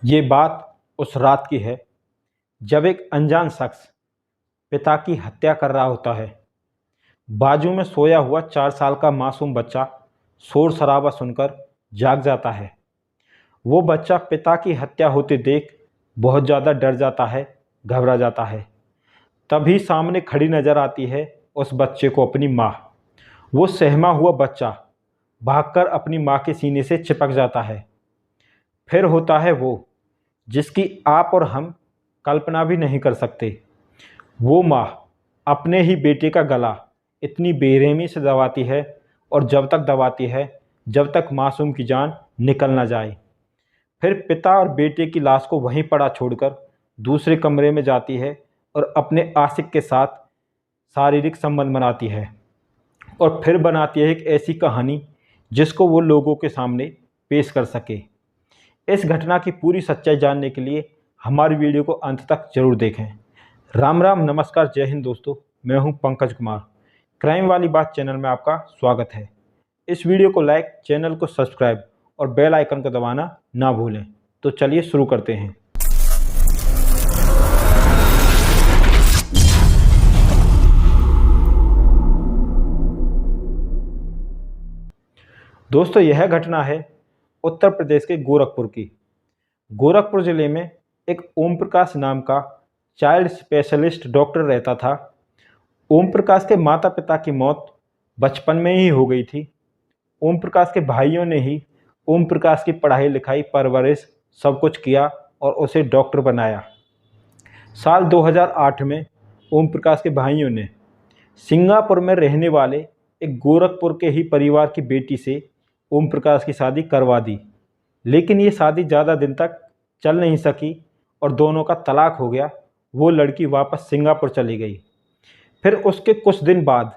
ये बात उस रात की है जब एक अनजान शख्स पिता की हत्या कर रहा होता है। बाजू में सोया हुआ 4 साल का मासूम बच्चा शोर शराबा सुनकर जाग जाता है। वो बच्चा पिता की हत्या होते देख बहुत ज़्यादा डर जाता है, घबरा जाता है। तभी सामने खड़ी नज़र आती है उस बच्चे को अपनी माँ। वो सहमा हुआ बच्चा भागकर अपनी माँ के सीने से चिपक जाता है। फिर होता है वो जिसकी आप और हम कल्पना भी नहीं कर सकते। वो माँ अपने ही बेटे का गला इतनी बेरहमी से दबाती है और जब तक दबाती है जब तक मासूम की जान निकल ना जाए। फिर पिता और बेटे की लाश को वहीं पड़ा छोड़कर दूसरे कमरे में जाती है और अपने आशिक के साथ शारीरिक संबंध बनाती है और फिर बनाती है एक ऐसी कहानी जिसको वो लोगों के सामने पेश कर सके। इस घटना की पूरी सच्चाई जानने के लिए हमारी वीडियो को अंत तक जरूर देखें। राम राम, नमस्कार, जय हिंद दोस्तों। मैं हूं पंकज कुमार। क्राइम वाली बात चैनल में आपका स्वागत है। इस वीडियो को लाइक, चैनल को सब्सक्राइब और बेल आइकन को दबाना ना भूलें। तो चलिए शुरू करते हैं। दोस्तों, यह घटना है उत्तर प्रदेश के गोरखपुर की। गोरखपुर ज़िले में एक ओम प्रकाश नाम का चाइल्ड स्पेशलिस्ट डॉक्टर रहता था। ओम प्रकाश के माता पिता की मौत बचपन में ही हो गई थी। ओम प्रकाश के भाइयों ने ही ओम प्रकाश की पढ़ाई लिखाई, परवरिश सब कुछ किया और उसे डॉक्टर बनाया। साल 2008 में ओम प्रकाश के भाइयों ने सिंगापुर में रहने वाले एक गोरखपुर के ही परिवार की बेटी से ओम प्रकाश की शादी करवा दी। लेकिन ये शादी ज़्यादा दिन तक चल नहीं सकी और दोनों का तलाक हो गया। वो लड़की वापस सिंगापुर चली गई। फिर उसके कुछ दिन बाद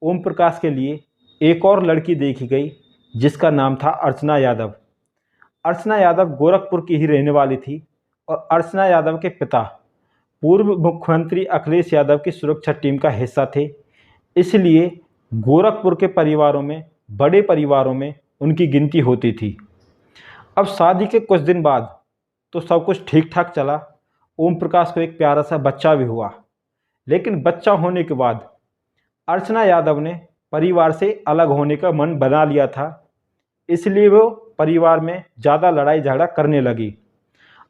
ओम प्रकाश के लिए एक और लड़की देखी गई जिसका नाम था अर्चना यादव। अर्चना यादव गोरखपुर की ही रहने वाली थी और अर्चना यादव के पिता पूर्व मुख्यमंत्री अखिलेश यादव की सुरक्षा टीम का हिस्सा थे। इसलिए गोरखपुर के परिवारों में, बड़े परिवारों में उनकी गिनती होती थी। अब शादी के कुछ दिन बाद तो सब कुछ ठीक ठाक चला। ओम प्रकाश को एक प्यारा सा बच्चा भी हुआ। लेकिन बच्चा होने के बाद अर्चना यादव ने परिवार से अलग होने का मन बना लिया था। इसलिए वो परिवार में ज़्यादा लड़ाई झगड़ा करने लगी।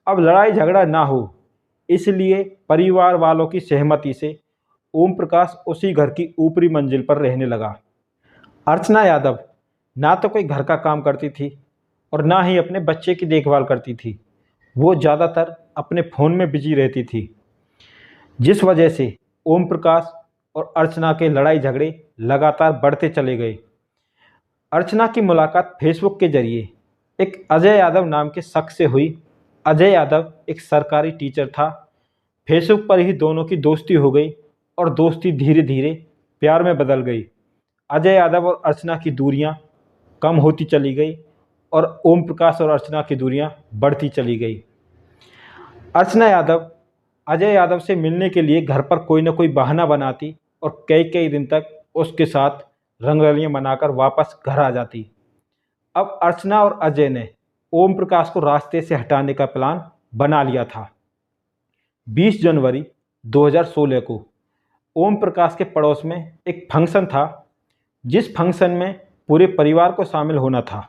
अब लड़ाई झगड़ा ना हो इसलिए परिवार वालों की सहमति से ओम प्रकाश उसी घर की ऊपरी मंजिल पर रहने लगा। अर्चना यादव ना तो कोई घर का काम करती थी और ना ही अपने बच्चे की देखभाल करती थी। वो ज़्यादातर अपने फ़ोन में बिजी रहती थी, जिस वजह से ओम प्रकाश और अर्चना के लड़ाई झगड़े लगातार बढ़ते चले गए। अर्चना की मुलाकात फेसबुक के जरिए एक अजय यादव नाम के शख्स से हुई। अजय यादव एक सरकारी टीचर था। फेसबुक पर ही दोनों की दोस्ती हो गई और दोस्ती धीरे धीरे प्यार में बदल गई। अजय यादव और अर्चना की दूरियां कम होती चली गई और ओम प्रकाश और अर्चना की दूरियां बढ़ती चली गई। अर्चना यादव अजय यादव से मिलने के लिए घर पर कोई ना कोई बहाना बनाती और कई कई दिन तक उसके साथ रंगरलियां मनाकर वापस घर आ जाती। अब अर्चना और अजय ने ओम प्रकाश को रास्ते से हटाने का प्लान बना लिया था। 20 जनवरी 2016 को ओम प्रकाश के पड़ोस में एक फंक्शन था, जिस फंक्शन में पूरे परिवार को शामिल होना था।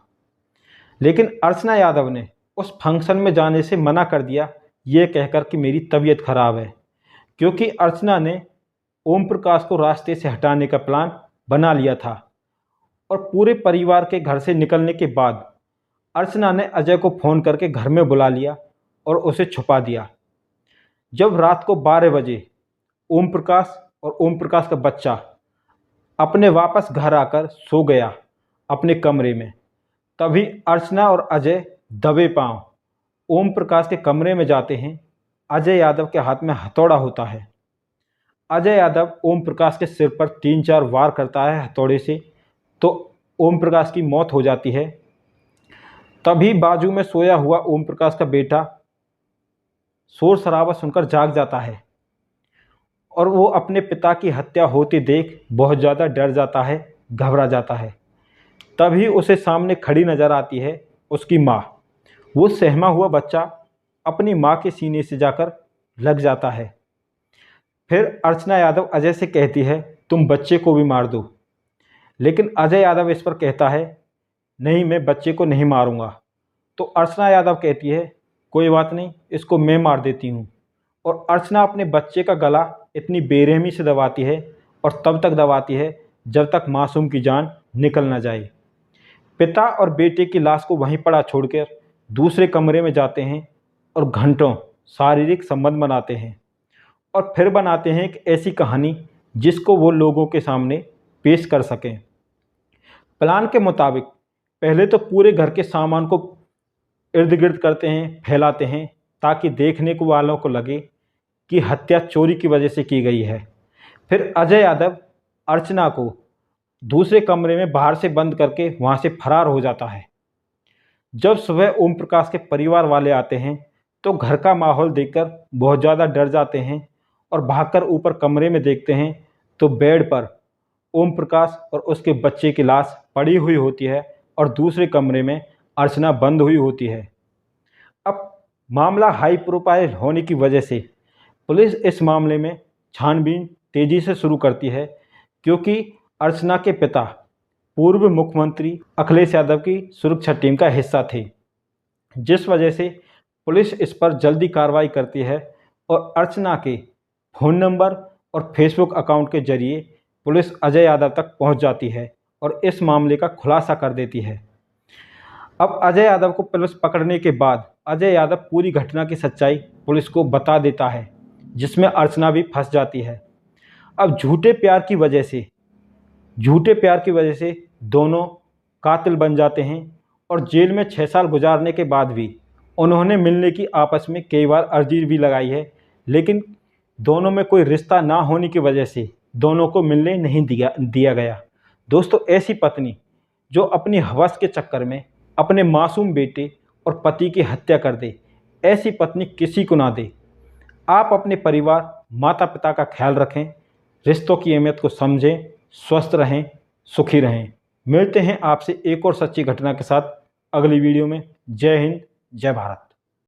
लेकिन अर्चना यादव ने उस फंक्शन में जाने से मना कर दिया, ये कहकर कि मेरी तबीयत खराब है। क्योंकि अर्चना ने ओम प्रकाश को रास्ते से हटाने का प्लान बना लिया था। और पूरे परिवार के घर से निकलने के बाद अर्चना ने अजय को फ़ोन करके घर में बुला लिया और उसे छुपा दिया। जब रात को 12 बजे ओम प्रकाश और ओम प्रकाश का बच्चा अपने वापस घर आकर सो गया अपने कमरे में, तभी अर्चना और अजय दबे पांव ओम प्रकाश के कमरे में जाते हैं। अजय यादव के हाथ में हथौड़ा होता है। अजय यादव ओम प्रकाश के सिर पर 3-4 वार करता है हथौड़े से, तो ओम प्रकाश की मौत हो जाती है। तभी बाजू में सोया हुआ ओम प्रकाश का बेटा शोर शराबा सुनकर जाग जाता है और वो अपने पिता की हत्या होते देख बहुत ज़्यादा डर जाता है, घबरा जाता है। तभी उसे सामने खड़ी नज़र आती है उसकी माँ। वो सहमा हुआ बच्चा अपनी मां के सीने से जाकर लग जाता है। फिर अर्चना यादव अजय से कहती है, तुम बच्चे को भी मार दो। लेकिन अजय यादव इस पर कहता है, नहीं, मैं बच्चे को नहीं मारूंगा। तो अर्चना यादव कहती है, कोई बात नहीं, इसको मैं मार देती हूँ। और अर्चना अपने बच्चे का गला इतनी बेरहमी से दबाती है और तब तक दबाती है जब तक मासूम की जान निकल ना जाए। पिता और बेटे की लाश को वहीं पड़ा छोड़कर दूसरे कमरे में जाते हैं और घंटों शारीरिक संबंध बनाते हैं और फिर बनाते हैं एक ऐसी कहानी जिसको वो लोगों के सामने पेश कर सकें। प्लान के मुताबिक पहले तो पूरे घर के सामान को इर्द गिर्द करते हैं, फैलाते हैं, ताकि देखने को वालों को लगे कि हत्या चोरी की वजह से की गई है। फिर अजय यादव अर्चना को दूसरे कमरे में बाहर से बंद करके वहां से फरार हो जाता है। जब सुबह ओम प्रकाश के परिवार वाले आते हैं तो घर का माहौल देखकर बहुत ज़्यादा डर जाते हैं और भागकर ऊपर कमरे में देखते हैं तो बेड पर ओम प्रकाश और उसके बच्चे की लाश पड़ी हुई होती है और दूसरे कमरे में अर्चना बंद हुई होती है। अब मामला हाई प्रोफाइल होने की वजह से पुलिस इस मामले में छानबीन तेजी से शुरू करती है, क्योंकि अर्चना के पिता पूर्व मुख्यमंत्री अखिलेश यादव की सुरक्षा टीम का हिस्सा थे, जिस वजह से पुलिस इस पर जल्दी कार्रवाई करती है और अर्चना के फ़ोन नंबर और फेसबुक अकाउंट के जरिए पुलिस अजय यादव तक पहुंच जाती है और इस मामले का खुलासा कर देती है। अब अजय यादव को पुलिस पकड़ने के बाद अजय यादव पूरी घटना की सच्चाई पुलिस को बता देता है, जिसमें अर्चना भी फंस जाती है। अब झूठे प्यार की वजह से दोनों कातिल बन जाते हैं और जेल में 6 साल गुजारने के बाद भी उन्होंने मिलने की आपस में कई बार अर्जी भी लगाई है, लेकिन दोनों में कोई रिश्ता ना होने की वजह से दोनों को मिलने नहीं दिया गया। दोस्तों, ऐसी पत्नी जो अपनी हवस के चक्कर में अपने मासूम बेटे और पति की हत्या कर दे, ऐसी पत्नी किसी को ना दे। आप अपने परिवार, माता पिता का ख्याल रखें, रिश्तों की अहमियत को समझें, स्वस्थ रहें, सुखी रहें। मिलते हैं आपसे एक और सच्ची घटना के साथ अगली वीडियो में। जय हिंद, जय भारत।